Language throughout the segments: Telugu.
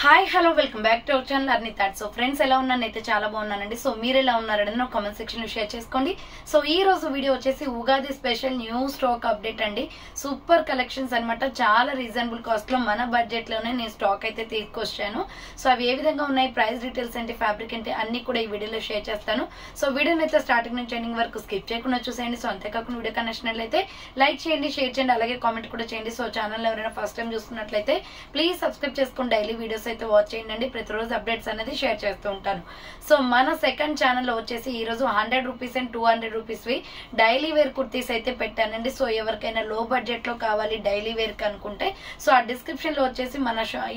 Hi hello welcome back to our channel అర్ని thoughts. So friends ఎలా ఉన్నాను అయితే చాలా బాగున్నానండి. సో మీరు ఎలా ఉన్నారని నా కామెంట్ సెక్షన్ లో షేర్ చేసుకోండి. సో ఈ రోజు వీడియో వచ్చేసి Ugadi special new stock update అండి. సూపర్ కలెక్షన్స్ అన్నమాట. చాలా రీజనబుల్ కాస్ట్ లో మన బడ్జెట్ లోనే నేను స్టాక్ అయితే తీసుకొచ్చాను. సో అవి ఏ విధంగా ఉన్నాయి, ప్రైస్ డీటెయిల్స్ ఏంటి, ఫ్యాబ్రిక్ ఏంటి అన్ని కూడా ఈ వీడియోలో షేర్ చేస్తాను. సో వీడియోని అయితే స్టార్టింగ్ నుంచి ఎండింగ్ వరకు స్కిప్ చేయకుండా చూసేయండి. సో అంతేకాకుండా వీడియో కనెక్షన్ అయితే లైక్ చేయండి, షేర్ చేయండి, అలాగే కామెంట్ కూడా చేయండి. సో ఛానల్ ఎవరైనా ఫస్ట్ టైం చూస్తున్నట్లయితే ప్లీజ్ సబ్స్క్రైబ్ చేసుకోండి. డైలీ వీడియోస్ అయితే వాచ్ చేయండి. ప్రతిరోజు అప్డేట్స్ అనేది షేర్ చేస్తూ ఉంటాను. సో మన సెకండ్ ఛానల్ లో వచ్చేసి ఈ రోజు 100 రూపీస్ అండ్ 200 రూపీస్ వి డైలీ వేర్ కుర్తీస్ అయితే పెట్టానండి. సో ఎవరికైనా లో బడ్జెట్ లో కావాలి డైలీ వేర్ కి అనుకుంటే సో ఆ డిస్క్రిప్షన్ లో వచ్చేసి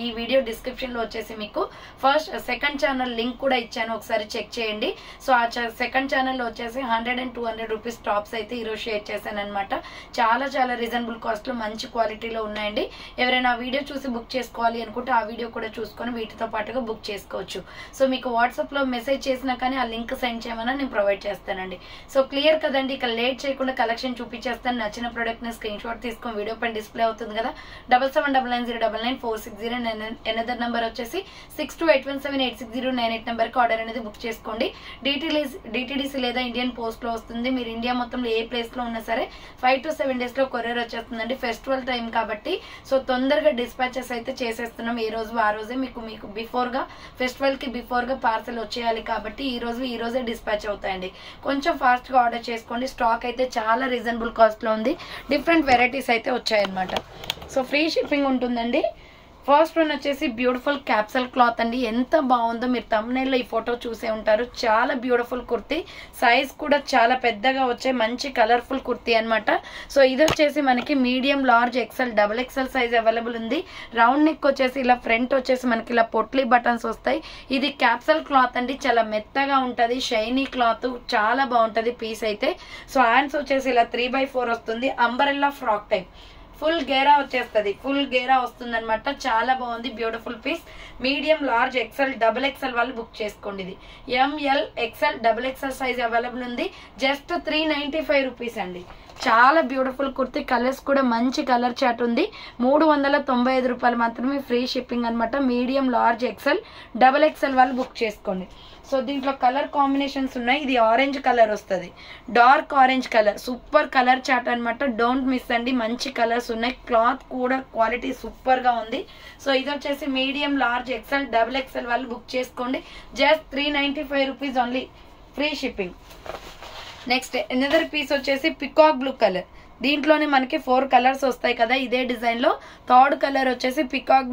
ఈ వీడియో డిస్క్రిప్షన్ లో వచ్చేసి మీకు ఫస్ట్ సెకండ్ ఛానల్ లింక్ కూడా ఇచ్చాను, ఒకసారి చెక్ చేయండి. సో ఆ సెకండ్ ఛానల్ లో వచ్చేసి 100 and 200 రూపీస్ టాప్స్ అయితే ఈరోజు షేర్ చేశాను అనమాట. చాలా రీజనబుల్ కాస్ట్ లో మంచి క్వాలిటీలో ఉన్నాయండి. ఎవరైనా ఆ వీడియో చూసి బుక్ చేసుకోవాలి అనుకుంటే ఆ వీడియో కూడా చూసుకొని వీటితో పాటుగా బుక్ చేసుకోవచ్చు. సో మీకు వాట్సాప్ లో మెసేజ్ చేసినా కానీ ఆ లింక్ సెండ్ చేయమని నేను ప్రొవైడ్ చేస్తానండి. సో క్లియర్ కదండి. ఇక లేట్ చేయకుండా కలెక్షన్ చూపించేస్తాను. నచ్చిన ప్రోడక్ట్ ని స్క్రీన్ షాట్ తీసుకొని వీడియో పైన డిస్ప్లే అవుతుంది కదా, 7799099460. ఎనదర్ నెంబర్ వచ్చేసి 6281786098 నెంబర్ కి ఆర్డర్ అనేది బుక్ చేసుకోండి. డిటిడిసి లేదా ఇండియన్ పోస్ట్ లో వస్తుంది. మీరు ఇండియా మొత్తంలో ఏ ప్లేస్ లో ఉన్నా సరే 5 to 7 days లో కొరియర్ వచ్చేస్తుందండి. ఫెస్టివల్ టైం కాబట్టి సో తొందరగా డిస్పాచెస్ అయితే చేసేస్తున్నాం. ఈ రోజు ఆ రోజే మీకు బిఫోర్ గా ఫెస్టివల్ కి బిఫోర్ గా పార్సల్ వచ్చేయాలి కాబట్టి ఈ రోజే డిస్పాచ్ అవుతాయండి. కొంచెం ఫాస్ట్ గా ఆర్డర్ చేసుకోండి. స్టాక్ అయితే చాలా రీజనబుల్ కాస్ట్ లో ఉంది. డిఫరెంట్ వెరైటీస్ అయితే వచ్చాయన్నమాట. సో ఫ్రీ షిప్పింగ్ ఉంటుందండి. ఫస్ట్ వన్ వచ్చేసి బ్యూటిఫుల్ క్యాప్సల్ క్లాత్ అండి. ఎంత బాగుందో మీరు thumbnail లో ఈ ఫోటో చూసే ఉంటారు. చాలా బ్యూటిఫుల్ కుర్తీ, సైజ్ కూడా చాలా పెద్దగా వచ్చే మంచి కలర్ఫుల్ కుర్తీ అనమాట. సో ఇది వచ్చేసి మనకి medium, large, XL, double XL size available ఉంది. రౌండ్ నెక్ వచ్చేసి ఇలా ఫ్రంట్ వచ్చేసి మనకి ఇలా పొట్లీ బటన్స్ వస్తాయి. ఇది క్యాప్సల్ క్లాత్ అండి. చాలా మెత్తగా ఉంటది, షైనీ క్లాత్, చాలా బాగుంటది పీస్ అయితే. సో హ్యాండ్స్ వచ్చేసి ఇలా 3/4 వస్తుంది. అంబరెల్లా ఫ్రాక్ టైప్ ఫుల్ గేరా వచ్చేస్తుంది. ఫుల్ గేరా వస్తుంది అనమాట. చాలా బాగుంది, beautiful piece. Medium, large, XL, double XL వాళ్ళు బుక్ చేసుకోండి. ఇది ML, XL, double XL size available ఉంది. జస్ట్ 395 రూపీస్ అండి. చాలా బ్యూటిఫుల్ కుర్తీ. కలర్స్ కూడా మంచి కలర్ చాట్ ఉంది. 395 రూపాయలు మాత్రమే. ఫ్రీ షిప్పింగ్ అనమాట. Medium, large, XL, double XL వాళ్ళు బుక్ చేసుకోండి. సో దీంట్లో కలర్ కాంబినేషన్స్ ఉన్నాయి. ఇది ఆరెంజ్ కలర్ వస్తుంది, dark orange colour. Super colour chart అనమాట. డోంట్ మిస్ అండి. మంచి కలర్స్ ఉన్నాయి. క్లాత్ కూడా క్వాలిటీ సూపర్ గా ఉంది. సో ఇది వచ్చేసి medium, large, XL, double XL వాళ్ళు బుక్ చేసుకోండి. Just 395 rupees only. Free shipping. Next another piece వచ్చేసి పికాక్ బ్లూ కలర్. దీంట్లోనే మనకి 4 కలర్స్ వస్తాయి కదా ఇదే డిజైన్ లో. థర్డ్ కలర్ వచ్చేసి పికాక్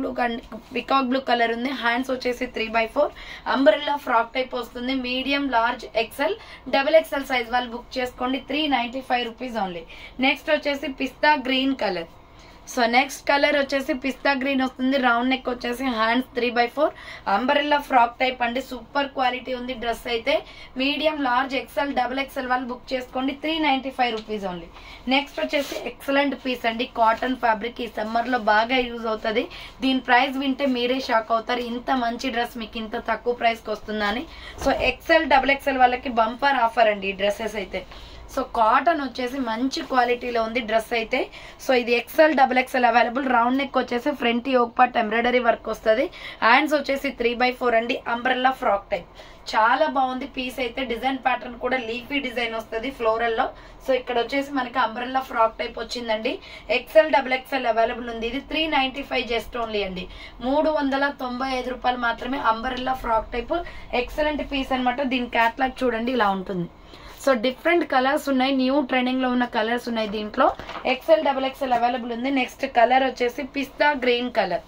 బ్లూ కలర్ ఉంది. హ్యాండ్స్ వచ్చేసి 3/4 అంబ్రెల్లా ఫ్రాక్ టైప్ వస్తుంది. Medium, large, XL, double XL size వాళ్ళు బుక్ చేసుకోండి. 395 రూపీస్ ఓన్లీ. నెక్స్ట్ వచ్చేసి pista green colour. So next colour వచ్చేసి పిస్తా గ్రీన్ వస్తుంది. రౌండ్ నెక్ వచ్చేసి హ్యాండ్స్ 3/4 అంబరెల్లా ఫ్రాక్ టైప్ అండి. సూపర్ క్వాలిటీ ఉంది డ్రెస్ అయితే. Medium, large, XL, double XL వాళ్ళు బుక్ చేసుకోండి. 395 రూపీస్ ఓన్లీ. నెక్స్ట్ వచ్చేసి ఎక్సలెంట్ పీస్ అండి. Cotton fabric. ఈ సమ్మర్ లో బాగా యూజ్ అవుతుంది. దీని ప్రైస్ వింటే మీరే షాక్ అవుతారు. ఇంత మంచి డ్రెస్ మీకు ఇంత తక్కువ ప్రైస్ కి వస్తుందని. సో ఎక్సెల్, డబుల్ ఎక్సెల్ వాళ్ళకి బంపర్ ఆఫర్ అండి ఈ డ్రెస్సెస్ అయితే. సో కాటన్ వచ్చేసి మంచి క్వాలిటీలో ఉంది డ్రెస్ అయితే. సో ఇది XL, double XL available. Round neck వచ్చేసి front yoke part embroidery work వస్తుంది. హ్యాండ్స్ వచ్చేసి 3/4 అండి. Umbrella frock type. చాలా బాగుంది పీస్ అయితే. డిజైన్ ప్యాటర్న్ కూడా లీఫీ డిజైన్ వస్తుంది ఫ్లోరల్ లో. సో ఇక్కడ వచ్చేసి మనకి అంబ్రెల్లా ఫ్రాక్ టైప్ వచ్చిందండి. ఎక్సెల్, డబుల్ ఎక్సెల్ అవైలబుల్ ఉంది. ఇది 395 జస్ట్ ఓన్లీ అండి. 395 రూపాయలు మాత్రమే. Umbrella frock type excellent piece అనమాట. దీని క్యాట్లాగ్ చూడండి ఇలా ఉంటుంది. సో డిఫరెంట్ కలర్స్ ఉన్నాయి. న్యూ ట్రెండింగ్ లో ఉన్న కలర్స్ ఉన్నాయి దీంట్లో. ఎక్సెల్, డబుల్ ఎక్సెల్ అవైలబుల్ ఉంది. నెక్స్ట్ కలర్ వచ్చేసి pista green colour.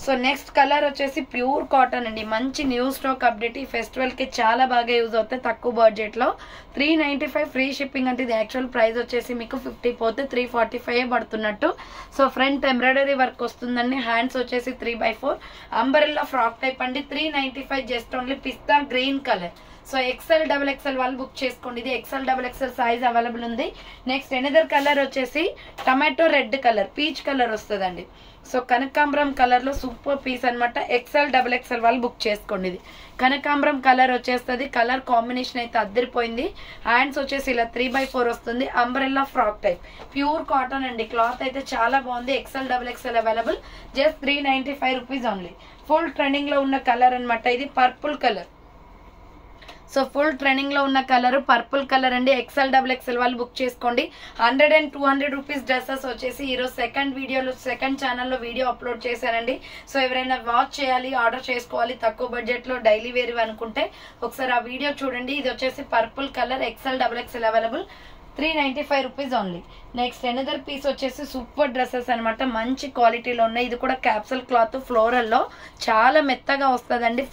So next colour వచ్చేసి ప్యూర్ కాటన్ అండి. మంచి న్యూ స్టాక్ అప్డేట్. ఈ ఫెస్టివల్ కి చాలా బాగా యూజ్ అవుతాయి తక్కువ బడ్జెట్ లో. 395 ఫ్రీ షిప్పింగ్ అంటే ఇది యాక్చువల్ ప్రైస్ వచ్చేసి మీకు 50 పోతే 345 పడుతున్నట్టు. సో ఫ్రంట్ ఎంబ్రాయిడరీ వర్క్ వస్తుందండి. హ్యాండ్స్ వచ్చేసి 3/4 అంబరెల్లా ఫ్రాక్ టైప్ అండి. 395 just only. Pista green colour. So XL, double XL వాళ్ళు బుక్ చేసుకోండి. ఇది XL, double XL size available ఉంది. నెక్స్ట్ ఎనదర్ కలర్ వచ్చేసి tomato red colour, peach colour వస్తుందండి. సో కనకాంబరం కలర్లో సూపర్ పీస్ అనమాట. XL XXL వాళ్ళు బుక్ చేసుకోండి. ఇది కనకాంబరం కలర్ వచ్చేస్తుంది. కలర్ కాంబినేషన్ అయితే అద్దరిపోయింది. హ్యాండ్స్ వచ్చేసి ఇలా 3/4 వస్తుంది. Umbrella frock type pure cotton అండి. క్లాత్ అయితే చాలా బాగుంది. XL XXL available. Just 395 rupees only. Full ట్రెండింగ్లో ఉన్న కలర్ అనమాట. ఇది purple colour. So full trending లో ఉన్న కలర్ పర్పుల్ కలర్ అండి. XL XXL వాళ్ళు బుక్ చేసుకోండి. 100 and 200 రూపీస్ డ్రెస్సెస్ వచ్చేసి ఈరోజు సెకండ్ ఛానల్లో వీడియో అప్లోడ్ చేశానండి. సో ఎవరైనా వాచ్ చేయాలి, ఆర్డర్ చేసుకోవాలి, తక్కువ బడ్జెట్ లో డైలీ వేర్ అనుకుంటే ఒకసారి ఆ వీడియో చూడండి. ఇది వచ్చేసి purple colour XL XXL available. 395 rupees only. Next another piece వచ్చేసి సూపర్ డ్రెస్సెస్ అనమాట. మంచి క్వాలిటీలో ఉన్నాయి. ఇది కూడా క్యాప్సల్ క్లాత్ ఫ్లోరల్లో చాలా మెత్తగా వస్తుందండి.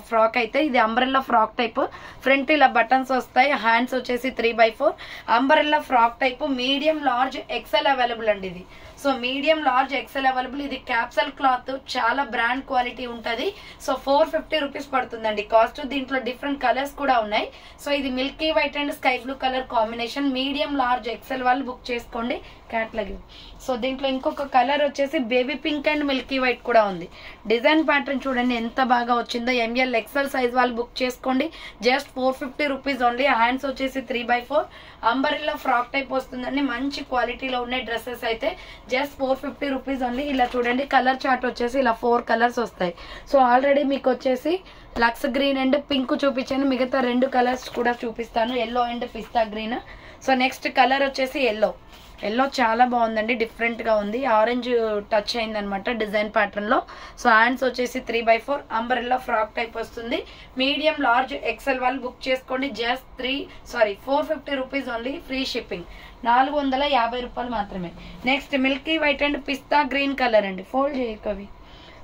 ఫ్రాక్ అయితే ఇది అంబ్రెల్లా ఫ్రాక్ టైప్. ఫ్రంట్ ఇలా బటన్స్ వస్తాయి. హ్యాండ్స్ వచ్చేసి 3/4 umbrella frock type. Medium large XL available అండి. ఇది so medium large XL available. ఇది క్యాప్సల్ క్లాత్ చాలా బ్రాండ్ క్వాలిటీ ఉంటుంది. సో 450 రూపీస్ పడుతుందండి కాస్ట్. దీంట్లో డిఫరెంట్ కలర్స్ కూడా ఉన్నాయి. సో ఇది milky white and sky blue colour combination. Medium large XL వాళ్ళు బుక్ చేసుకోండి. క్యాట్లాగ్. సో దీంట్లో ఇంకొక కలర్ వచ్చేసి baby pink and milky white కూడా ఉంది. డిజైన్ ప్యాటర్న్ చూడండి ఎంత బాగా వచ్చిందో. ML XL సైజ్ వాళ్ళు బుక్ చేసుకోండి. Just 450 rupees only. హ్యాండ్స్ వచ్చేసి 3/4 అంబరెల్లా ఫ్రాక్ టైప్ వస్తుందండి. మంచి క్వాలిటీలో ఉన్నాయి డ్రెస్సెస్ అయితే. Just 450 rupees only. ఇలా చూడండి కలర్ చార్ట్ వచ్చేసి ఇలా 4 కలర్స్ వస్తాయి. సో ఆల్రెడీ మీకు వచ్చేసి లక్స్ గ్రీన్ అండ్ పింక్ చూపించాను. మిగతా 2 కలర్స్ కూడా చూపిస్తాను. Yellow and pista green. So next colour వచ్చేసి ఎల్లో చాలా బాగుందండి. డిఫరెంట్ గా ఉంది. ఆరెంజ్ టచ్ అయింది అనమాట డిజైన్ ప్యాటర్న్ లో. సో హ్యాండ్స్ వచ్చేసి 3/4 అంబ్రెల్లా ఫ్రాక్ టైప్ వస్తుంది. మీడియం లార్జ్ XL వాళ్ళు బుక్ చేసుకోండి. Just 450 rupees only. Free shipping. 450 రూపాయలు మాత్రమే. Next milky white and pista green colour అండి. ఫోల్డ్ చేయకవి.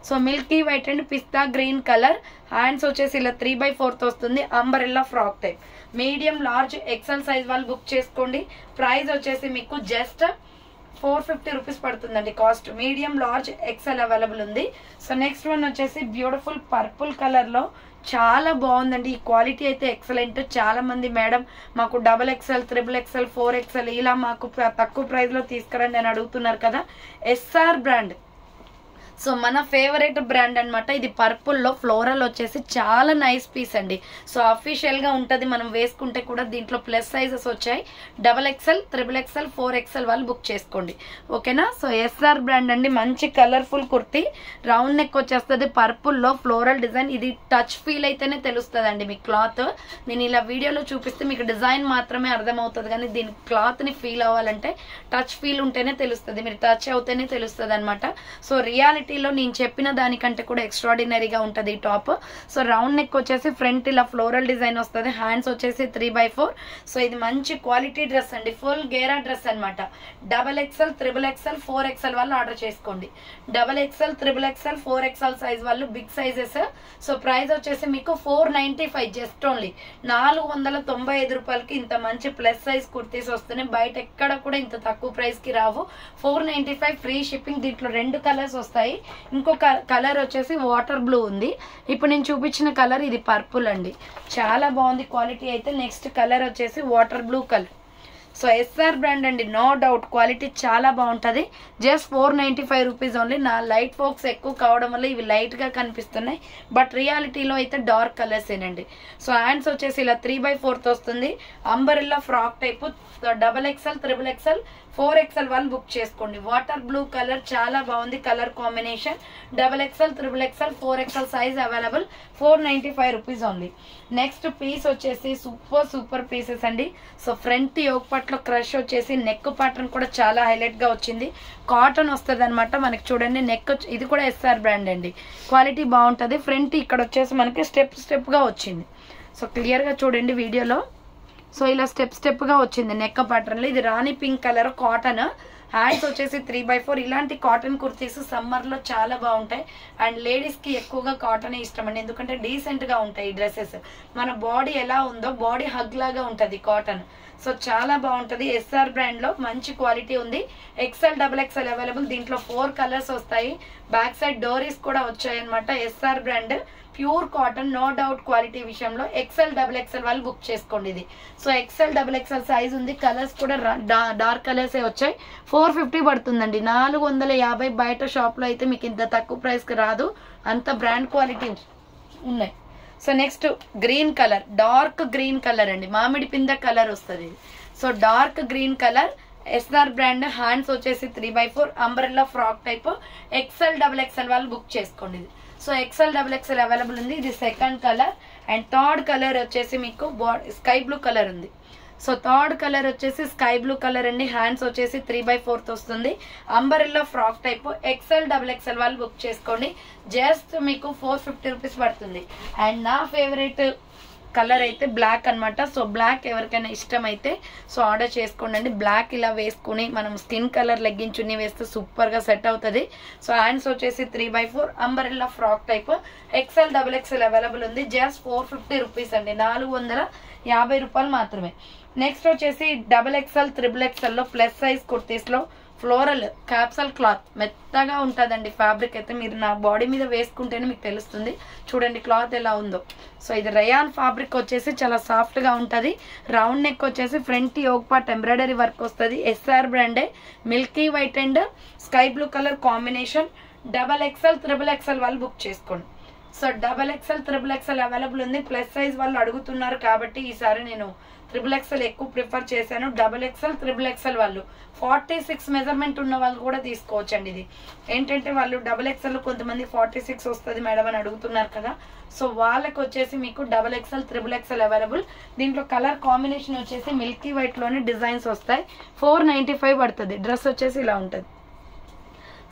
So milky white and pista green colour. Hands వచ్చేసి ఇలా 3/4 వస్తుంది. Umbrella frock type. Medium large XL size వాళ్ళు బుక్ చేసుకోండి. ప్రైస్ వచ్చేసి మీకు జస్ట్ 450 రూపీస్ పడుతుందండి cost. Medium large XL available ఉంది. సో నెక్స్ట్ వన్ వచ్చేసి బ్యూటిఫుల్ పర్పుల్ కలర్ లో చాలా బాగుందండి. ఈ క్వాలిటీ అయితే ఎక్సలెంట్. చాలా మంది మేడం మాకు XXL, XXL, 4XL ఇలా మాకు తక్కువ ప్రైస్ లో తీసుకురండి అని అడుగుతున్నారు కదా. SR brand. సో మన ఫేవరెట్ బ్రాండ్ అనమాట. ఇది పర్పుల్లో ఫ్లోరల్ వచ్చేసి చాలా నైస్ పీస్ అండి. సో అఫీషియల్ గా ఉంటది. మనం వేసుకుంటే కూడా దీంట్లో ప్లస్ సైజెస్ వచ్చాయి. XXL, XXL, 4XL వాళ్ళు బుక్ చేసుకోండి. ఓకేనా. సో SR బ్రాండ్ అండి. మంచి కలర్ఫుల్ కుర్తీ. రౌండ్ నెక్ వచ్చేస్తుంది. పర్పుల్లో ఫ్లోరల్ డిజైన్. ఇది టచ్ ఫీల్ అయితేనే తెలుస్తుంది అండి మీకు క్లాత్. నేను ఇలా వీడియోలో చూపిస్తే మీకు డిజైన్ మాత్రమే అర్థమవుతుంది, కానీ దీని క్లాత్ ని ఫీల్ అవ్వాలంటే టచ్ ఫీల్ ఉంటేనే తెలుస్తుంది. మీరు టచ్ అవుతేనే తెలుస్తుంది అనమాట. సో రియాలిటీ లో నేను చెప్పిన దానికంటే కూడా ఎక్స్ట్రాడినరీగా ఉంటది ఈ టాప్. సో రౌండ్ నెక్ వచ్చేసి ఫ్రంట్ ఇలా ఫ్లోరల్ డిజైన్ వస్తుంది. హ్యాండ్స్ వచ్చేసి 3/4. సో ఇది మంచి క్వాలిటీ డ్రెస్ అండి. ఫుల్ గేరా డ్రెస్ అనమాట. XXL, XXL, 4XL వాళ్ళు ఆర్డర్ చేసుకోండి. XXL, XXL, 4XL సైజ్ వాళ్ళు బిగ్ సైజెస్. సో ప్రైస్ వచ్చేసి మీకు 495 జస్ట్ ఓన్లీ. 495 రూపాయలకి ఇంత మంచి ప్లస్ సైజ్ కుర్తీస్ వస్తున్నాయి. బయట ఎక్కడ కూడా ఇంత తక్కువ ప్రైస్ కి రావు. 495 ఫ్రీ షిప్పింగ్. దీంట్లో 2 కలర్స్ వస్తాయి. ఇంకొక కలర్ వచ్చేసి వాటర్ బ్లూ ఉంది. ఇప్పుడు నేను చూపించిన కలర్ ఇది పర్పుల్ అండి. చాలా బాగుంది క్వాలిటీ అయితే. నెక్స్ట్ కలర్ వచ్చేసి water blue colour. So SR brand అండి. నో డౌట్ క్వాలిటీ చాలా బాగుంటుంది. Just 495 rupees only. నా లైట్ ఫోక్స్ ఎక్కువ కావడం వల్ల ఇవి లైట్ గా కనిపిస్తున్నాయి, బట్ రియాలిటీలో అయితే డార్క్ కలర్స్ ఏనండి. సో హ్యాండ్స్ వచ్చేసి ఇలా 3/4 వస్తుంది. Umbrella frock type. XXL, XXL, 4XL వాళ్ళు బుక్ చేసుకోండి. వాటర్ బ్లూ కలర్ చాలా బాగుంది colour combination. XXL, XXL, 4XL size available. 495 rupees only. Next piece వచ్చేసి సూపర్ పీసెస్ అండి. సో ఫ్రంట్ యోక్ పట్లో క్రష్ వచ్చేసి నెక్ ప్యాటర్న్ కూడా చాలా హైలైట్ గా వచ్చింది. కాటన్ వస్తుంది అనమాట మనకి. చూడండి నెక్ ఇది కూడా SR బ్రాండ్ అండి. క్వాలిటీ బాగుంటుంది. ఫ్రంట్ ఇక్కడ వచ్చేసి మనకి స్టెప్ గా వచ్చింది. సో క్లియర్ గా చూడండి వీడియోలో. సో ఇలా స్టెప్ గా వచ్చింది నెక్ ప్యాటర్న్ లో. ఇది రాణి పింక్ కలర్ కాటన్. హ్యాండ్స్ వచ్చేసి 3/4. ఇలాంటి కాటన్ కుర్తీస్ సమ్మర్ లో చాలా బాగుంటాయి. అండ్ లేడీస్ కి ఎక్కువగా కాటన్ ఇష్టం అండి, ఎందుకంటే డీసెంట్ గా ఉంటాయి ఈ డ్రెస్సెస్. మన బాడీ ఎలా ఉందో బాడీ హగ్ లాగా ఉంటది కాటన్. సో చాలా బాగుంటది. SR బ్రాండ్ లో మంచి క్వాలిటీ ఉంది. XL, XXL available. దీంట్లో 4 కలర్స్ వస్తాయి. బ్యాక్ సైడ్ డోరీస్ కూడా వచ్చాయి అనమాట. SR brand pure cotton, no doubt quality విషయంలో ఎక్సెల్ డబుల్ ఎక్సెల్ వాళ్ళు బుక్ చేసుకోండి ఇది. So XL double XL size ఉంది. కలర్స్ కూడా డార్క్ కలర్సే వచ్చాయి. 450 పడుతుందండి. 450 బయట షాప్లో అయితే మీకు ఇంత తక్కువ ప్రైస్కి రాదు, అంత బ్రాండ్ క్వాలిటీ ఉన్నాయి. So next green colour, dark green colour అండి, మామిడి పింద కలర్ వస్తుంది. So dark green colour, S R brand, hands వచ్చేసి 3/4 umbrella frock type, XL double XL వాళ్ళు బుక్ చేసుకోండి ఇది. So XL double XL available ఉంది. ఇది second colour. And third colour వచ్చేసి మీకు స్కై బ్లూ కలర్ ఉంది. సో థర్డ్ కలర్ వచ్చేసి స్కై బ్లూ కలర్ అండి, హ్యాండ్స్ వచ్చేసి 3/4 వస్తుంది, umbrella frock type, XL double XL వాళ్ళు బుక్ చేసుకోండి. జస్ట్ మీకు 450 రూపీస్ పడుతుంది. అండ్ నా ఫేవరెట్ కలర్ అయితే బ్లాక్ అనమాట. సో బ్లాక్ ఎవరికైనా ఇష్టం అయితే సో ఆర్డర్ చేసుకోండి. బ్లాక్ ఇలా వేసుకుని మనం స్కిన్ కలర్ లెగ్గిన్ చున్నీ వేస్తే సూపర్గా సెట్ అవుతుంది. సో హ్యాండ్స్ వచ్చేసి 3/4 umbrella frock type, XL double XL available ఉంది. జస్ట్ 450 రూపీస్ అండి, 450 రూపాయలు మాత్రమే. నెక్స్ట్ వచ్చేసి డబుల్ ఎక్సెల్ త్రిబుల్ ఎక్సెల్లో ప్లస్ సైజ్ కుర్తీస్లో ఫ్లోరల్ క్యాప్సల్ క్లాత్, మెత్తగా ఉంటుందండి ఫ్యాబ్రిక్ అయితే. మీరు నా బాడీ మీద వేసుకుంటేనే మీకు తెలుస్తుంది. చూడండి క్లాత్ ఎలా ఉందో. సో ఇది రయాన్ ఫ్యాబ్రిక్ వచ్చేసి చాలా సాఫ్ట్గా ఉంటుంది. రౌండ్ నెక్ వచ్చేసి front yoke part embroidery work వస్తుంది. ఎస్ఆర్ బ్రాండే, milky white and sky blue colour combination. Double XL triple XL వాళ్ళు బుక్ చేసుకోండి. So double XL triple XL available ఉంది. ప్లస్ సైజ్ వాళ్ళు అడుగుతున్నారు కాబట్టి ఈసారి నేను త్రిబుల్ ఎక్సెల్ ఎక్కువ ప్రిఫర్ చేశాను. డబల్ ఎక్సెల్ త్రిబుల్ ఎక్సెల్ వాళ్ళు 46 మెజర్మెంట్ ఉన్న వాళ్ళు కూడా తీసుకోవచ్చండి. ఇది ఏంటంటే వాళ్ళు డబల్ ఎక్సెల్ కొంతమంది 46 వస్తుంది మేడం అని అడుగుతున్నారు కదా. సో వాళ్ళకి వచ్చేసి మీకు double XL triple XL available. దీంట్లో కలర్ కాంబినేషన్ వచ్చేసి మిల్కీ వైట్లోనే డిజైన్స్ వస్తాయి. 495 పడుతుంది. డ్రెస్ వచ్చేసి ఇలా ఉంటుంది.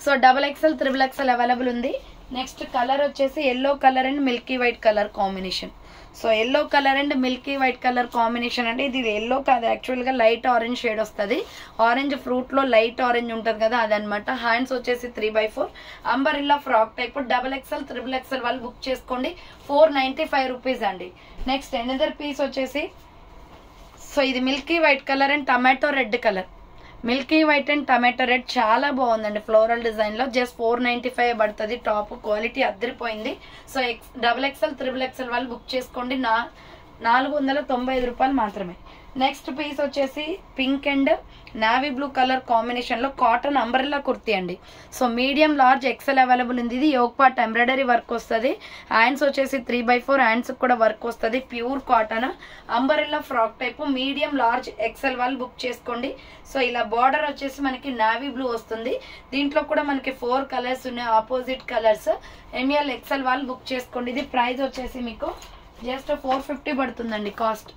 So double XL triple XL available ఉంది. నెక్స్ట్ కలర్ వచ్చేసి yellow colour and milky white colour combination. So yellow colour and milky white colour combination అంటే ఇది ఎల్లో కాదు, యాక్చువల్గా లైట్ ఆరెంజ్ షేడ్ వస్తుంది. ఆరెంజ్ ఫ్రూట్లో లైట్ ఆరెంజ్ ఉంటుంది కదా అదనమాట. హ్యాండ్స్ వచ్చేసి 3/4 umbrella frock type. Double XL triple XL వాళ్ళు బుక్ చేసుకోండి. 495 రూపీస్ అండి. నెక్స్ట్ ఎనదర్ పీస్ వచ్చేసి సో ఇది milky white colour and tomato red colour. Milky white and tomato red చాలా బాగుందండి ఫ్లోరల్ డిజైన్లో. జస్ట్ 495 పడుతుంది. టాప్ క్వాలిటీ అద్దరిపోయింది. So double XL triple XL వాళ్ళు బుక్ చేసుకోండి. 495 రూపాయలు మాత్రమే. నెక్స్ట్ పీస్ వచ్చేసి pink and navy blue colour కాంబినేషన్లో కాటన్ అంబ్రెల్లా కుర్తీ అండి. So medium large XL available ఉంది. ఇది యోగ్ పార్ట్ ఎంబ్రాయిడరీ వర్క్ వస్తుంది. హ్యాండ్స్ వచ్చేసి 3/4 హ్యాండ్స్ కూడా వర్క్ వస్తుంది. Pure cotton umbrella frock type. Medium large XL వాళ్ళు బుక్ చేసుకోండి. సో ఇలా బార్డర్ వచ్చేసి మనకి నావీ బ్లూ వస్తుంది. దీంట్లో కూడా మనకి 4 కలర్స్ ఉన్నాయి, ఆపోజిట్ కలర్స్. ఎంఎల్ ఎక్సెల్ వాళ్ళు బుక్ చేసుకోండి. ఇది ప్రైస్ వచ్చేసి మీకు జస్ట్ 450 పడుతుందండి. కాస్ట్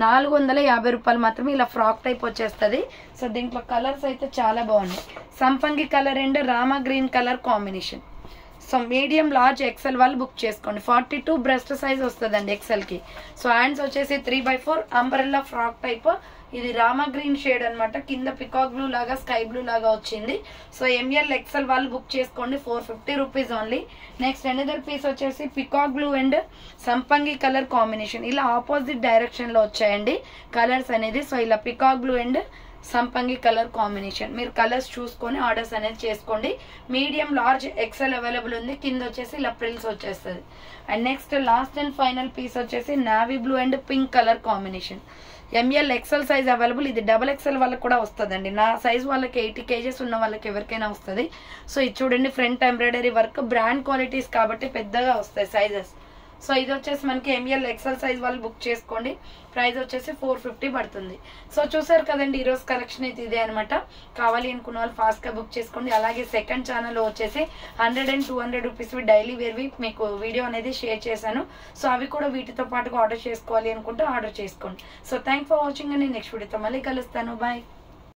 450 రూపాయలు మాత్రమే. ఇలా ఫ్రాక్ టైప్ వచ్చేస్తుంది. సో దీంట్లో కలర్స్ అయితే చాలా బాగున్నాయి. సంపంగి కలర్ అండ్ రామా green colour combination. So medium large XL వాళ్ళు బుక్ చేసుకోండి. 42 బ్రెస్ట్ సైజ్ వస్తుందండి ఎక్సెల్కి. సో హ్యాండ్స్ వచ్చేసి 3/4 అంబ్రెల్లా ఫ్రాక్ టైప్. ఇది రామా గ్రీన్ షేడ్ అనమాట. కింద పికాక్ బ్లూ లాగా స్కై బ్లూ లాగా వచ్చింది. సో ఎంఎల్ ఎక్సెల్ వాళ్ళు బుక్ చేసుకోండి. 450 rupees only. Next another piece వచ్చేసి పికాక్ బ్లూ అండ్ సంపంగి కలర్ కాంబినేషన్. ఇలా ఆపోజిట్ డైరెక్షన్లో వచ్చాయండి కలర్స్ అనేది. సో ఇలా పికాక్ బ్లూ అండ్ సంపంగి కలర్ కాంబినేషన్. మీరు కలర్స్ చూసుకొని ఆర్డర్స్ అనేది చేసుకోండి. మీడియం లార్జ్ ఎక్సెల్ అవైలబుల్ ఉంది. కింద వచ్చేసి ఇలా ప్రిల్స్ వచ్చేస్తుంది. And next last and final piece వచ్చేసి navy blue and pink colour combination. M L XL size available. ఇది డబల్ ఎక్సెల్ వాళ్ళకి కూడా వస్తుందండి. నా సైజ్ వాళ్ళకి 80 kgs ఉన్న వాళ్ళకి ఎవరికైనా వస్తుంది. సో ఇది చూడండి front embroidery work, brand qualities కాబట్టి పెద్దగా వస్తాయి సైజెస్. సో ఇది వచ్చేసి మనకి ఎంఎల్ ఎక్సెల్ సైజ్ వాళ్ళు బుక్ చేసుకోండి. ప్రైస్ వచ్చేసి 450 పడుతుంది. సో చూసారు కదండి ఈరోజు కలెక్షన్ అయితే ఇదే అనమాట. కావాలి అనుకున్న వాళ్ళు ఫాస్ట్గా బుక్ చేసుకోండి. అలాగే సెకండ్ ఛానల్లో వచ్చేసి 100 and 200 రూపీస్ డైలీ వేర్వి మీకు వీడియో అనేది షేర్ చేశాను. సో అవి కూడా వీటితో పాటుగా ఆర్డర్ చేసుకోవాలి అనుకుంటే ఆర్డర్ చేసుకోండి. సో థ్యాంక్ ఫర్ వాచింగ్ అండి. నెక్స్ట్ వీడియోతో మళ్ళీ కలుస్తాను. బాయ్.